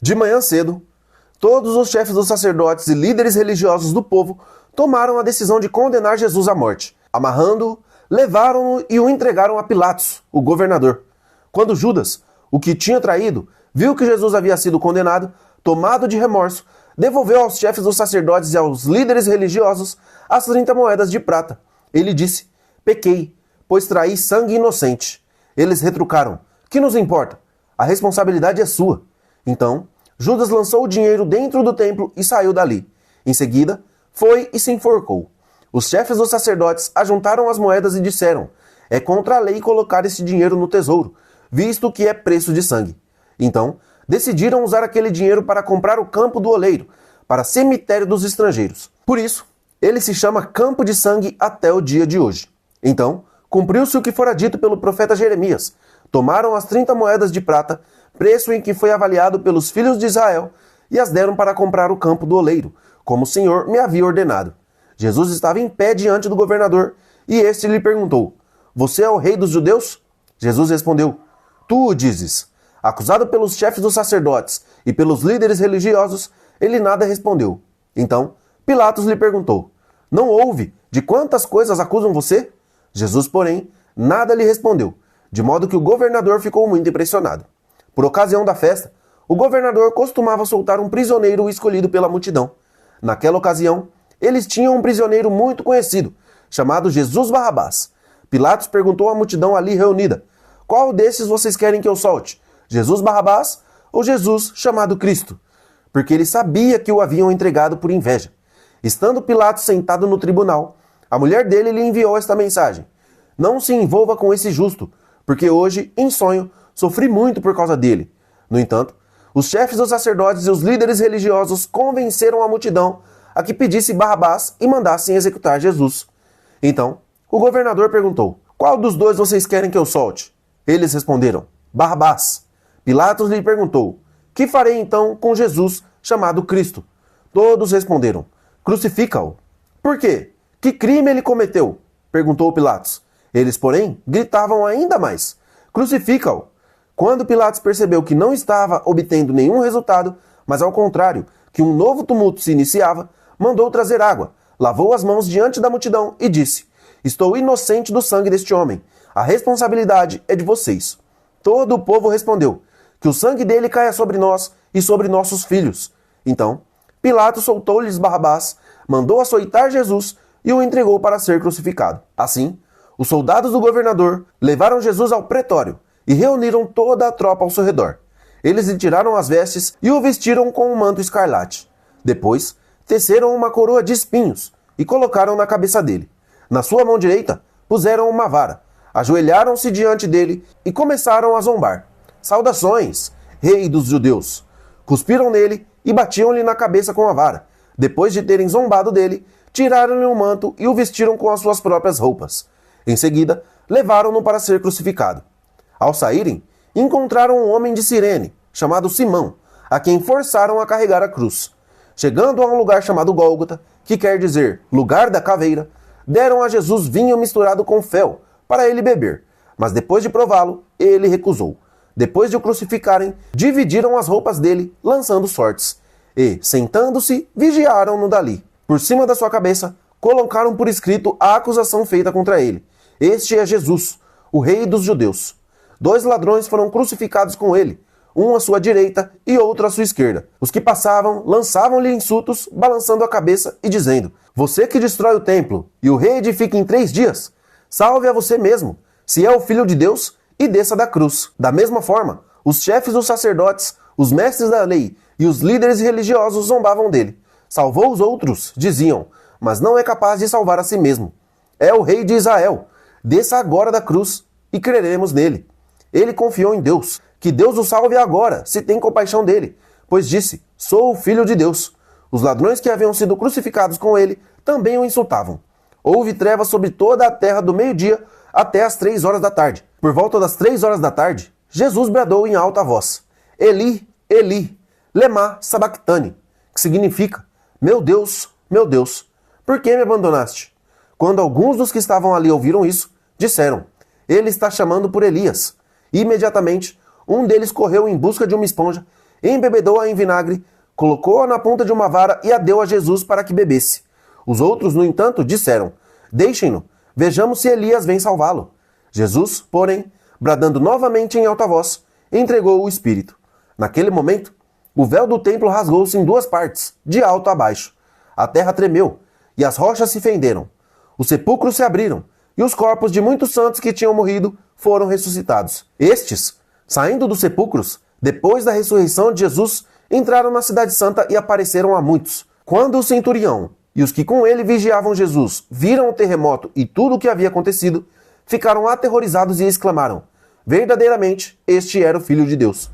De manhã cedo, todos os chefes dos sacerdotes e líderes religiosos do povo tomaram a decisão de condenar Jesus à morte. Amarrando-o, levaram-no e o entregaram a Pilatos, o governador. Quando Judas, o que tinha traído, viu que Jesus havia sido condenado, tomado de remorso, devolveu aos chefes dos sacerdotes e aos líderes religiosos as 30 moedas de prata. Ele disse: pequei, pois traí sangue inocente. Eles retrucaram: que nos importa? A responsabilidade é sua. Então, Judas lançou o dinheiro dentro do templo e saiu dali. Em seguida, foi e se enforcou. Os chefes dos sacerdotes ajuntaram as moedas e disseram: é contra a lei colocar esse dinheiro no tesouro, visto que é preço de sangue. Então, decidiram usar aquele dinheiro para comprar o campo do oleiro, para cemitério dos estrangeiros. Por isso, ele se chama Campo de Sangue até o dia de hoje. Então, cumpriu-se o que fora dito pelo profeta Jeremias. Tomaram as 30 moedas de prata, preço em que foi avaliado pelos filhos de Israel, e as deram para comprar o campo do oleiro, como o Senhor me havia ordenado. Jesus estava em pé diante do governador, e este lhe perguntou: você é o rei dos judeus? Jesus respondeu: tu o dizes. Acusado pelos chefes dos sacerdotes e pelos líderes religiosos, ele nada respondeu. Então, Pilatos lhe perguntou: não ouve de quantas coisas acusam você? Jesus, porém, nada lhe respondeu, de modo que o governador ficou muito impressionado. Por ocasião da festa, o governador costumava soltar um prisioneiro escolhido pela multidão. Naquela ocasião, eles tinham um prisioneiro muito conhecido, chamado Jesus Barrabás. Pilatos perguntou à multidão ali reunida: qual desses vocês querem que eu solte? Jesus Barrabás ou Jesus chamado Cristo? Porque ele sabia que o haviam entregado por inveja. Estando Pilatos sentado no tribunal, a mulher dele lhe enviou esta mensagem: não se envolva com esse justo, porque hoje, em sonho, sofri muito por causa dele. No entanto, os chefes dos sacerdotes e os líderes religiosos convenceram a multidão a que pedisse Barrabás e mandassem executar Jesus. Então, o governador perguntou: qual dos dois vocês querem que eu solte? Eles responderam: Barrabás. Pilatos lhe perguntou: que farei então com Jesus chamado Cristo? Todos responderam: crucifica-o. Por quê? Que crime ele cometeu? Perguntou Pilatos. Eles, porém, gritavam ainda mais: crucifica-o. Quando Pilatos percebeu que não estava obtendo nenhum resultado, mas ao contrário, que um novo tumulto se iniciava, mandou trazer água, lavou as mãos diante da multidão e disse: estou inocente do sangue deste homem. A responsabilidade é de vocês. Todo o povo respondeu: que o sangue dele caia sobre nós e sobre nossos filhos. Então, Pilatos soltou-lhes Barrabás, mandou açoitar Jesus e o entregou para ser crucificado. Assim, os soldados do governador levaram Jesus ao pretório e reuniram toda a tropa ao seu redor. Eles lhe tiraram as vestes e o vestiram com um manto escarlate. Depois, teceram uma coroa de espinhos e colocaram na cabeça dele. Na sua mão direita, puseram uma vara, ajoelharam-se diante dele e começaram a zombar: saudações, rei dos judeus! Cuspiram nele e batiam-lhe na cabeça com a vara. Depois de terem zombado dele, tiraram-lhe o manto e o vestiram com as suas próprias roupas. Em seguida, levaram-no para ser crucificado. Ao saírem, encontraram um homem de Cirene, chamado Simão, a quem forçaram a carregar a cruz. Chegando a um lugar chamado Gólgota, que quer dizer lugar da caveira, deram a Jesus vinho misturado com fel, para ele beber. Mas depois de prová-lo, ele recusou. Depois de o crucificarem, dividiram as roupas dele, lançando sortes. E, sentando-se, vigiaram-no dali. Por cima da sua cabeça, colocaram por escrito a acusação feita contra ele: este é Jesus, o rei dos judeus. 2 ladrões foram crucificados com ele, um à sua direita e outro à sua esquerda. Os que passavam lançavam-lhe insultos, balançando a cabeça e dizendo: você que destrói o templo e o reedifica em 3 dias, salve a você mesmo, se é o Filho de Deus, e desça da cruz. Da mesma forma, os chefes dos sacerdotes, os mestres da lei e os líderes religiosos zombavam dele. Salvou os outros, diziam, mas não é capaz de salvar a si mesmo. É o rei de Israel. Desça agora da cruz e creremos nele. Ele confiou em Deus. Que Deus o salve agora, se tem compaixão dele, pois disse: sou o Filho de Deus. Os ladrões que haviam sido crucificados com ele também o insultavam. Houve trevas sobre toda a terra do meio-dia até as 3 horas da tarde. Por volta das 3 horas da tarde, Jesus bradou em alta voz: Eli, Eli, lema sabachthani, que significa: meu Deus, por que me abandonaste? Quando alguns dos que estavam ali ouviram isso, disseram: ele está chamando por Elias. Imediatamente, um deles correu em busca de uma esponja embebedou-a em vinagre, colocou-a na ponta de uma vara e a deu a Jesus para que bebesse. Os outros, no entanto, disseram: Deixem-no, vejamos se Elias vem salvá-lo. Jesus, porém, bradando novamente em alta voz, entregou o Espírito. Naquele momento, o véu do templo rasgou-se em duas partes, de alto a baixo. A terra tremeu, e as rochas se fenderam. Os sepulcros se abriram, e os corpos de muitos santos que tinham morrido foram ressuscitados. Estes, saindo dos sepulcros, depois da ressurreição de Jesus, entraram na cidade santa e apareceram a muitos. Quando o centurião e os que com ele vigiavam Jesus viram o terremoto e tudo o que havia acontecido, ficaram aterrorizados e exclamaram: Verdadeiramente, este era o Filho de Deus.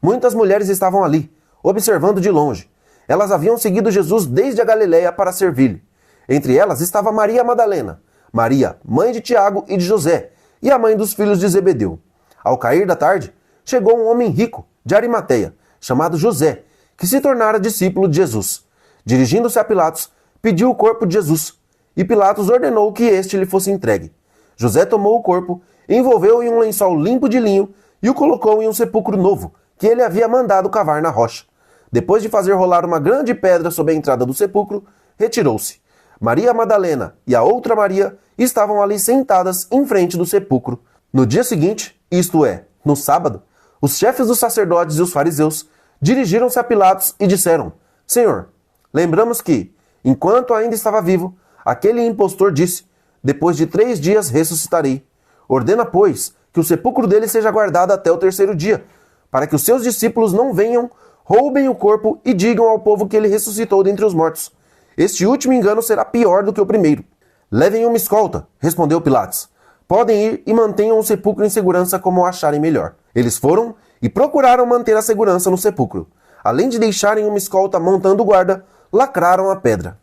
Muitas mulheres estavam ali, observando de longe. Elas haviam seguido Jesus desde a Galiléia para servir-lhe. Entre elas estava Maria Madalena, Maria, mãe de Tiago e de José, e a mãe dos filhos de Zebedeu. Ao cair da tarde, chegou um homem rico, de Arimateia, chamado José, que se tornara discípulo de Jesus. Dirigindo-se a Pilatos, pediu o corpo de Jesus, e Pilatos ordenou que este lhe fosse entregue. José tomou o corpo, envolveu-o em um lençol limpo de linho e o colocou em um sepulcro novo, que ele havia mandado cavar na rocha. Depois de fazer rolar uma grande pedra sobre a entrada do sepulcro, retirou-se. Maria Madalena e a outra Maria estavam ali sentadas em frente do sepulcro. No dia seguinte, isto é, no sábado, os chefes dos sacerdotes e os fariseus dirigiram-se a Pilatos e disseram: Senhor, lembramos que, enquanto ainda estava vivo, aquele impostor disse: Depois de 3 dias ressuscitarei. Ordena, pois, que o sepulcro dele seja guardado até o 3º dia, para que os seus discípulos não venham, roubem o corpo e digam ao povo que ele ressuscitou dentre os mortos. Este último engano será pior do que o primeiro. Levem uma escolta, respondeu Pilatos. Podem ir e mantenham o sepulcro em segurança como acharem melhor. Eles foram e procuraram manter a segurança no sepulcro. Além de deixarem uma escolta montando guarda, lacraram a pedra.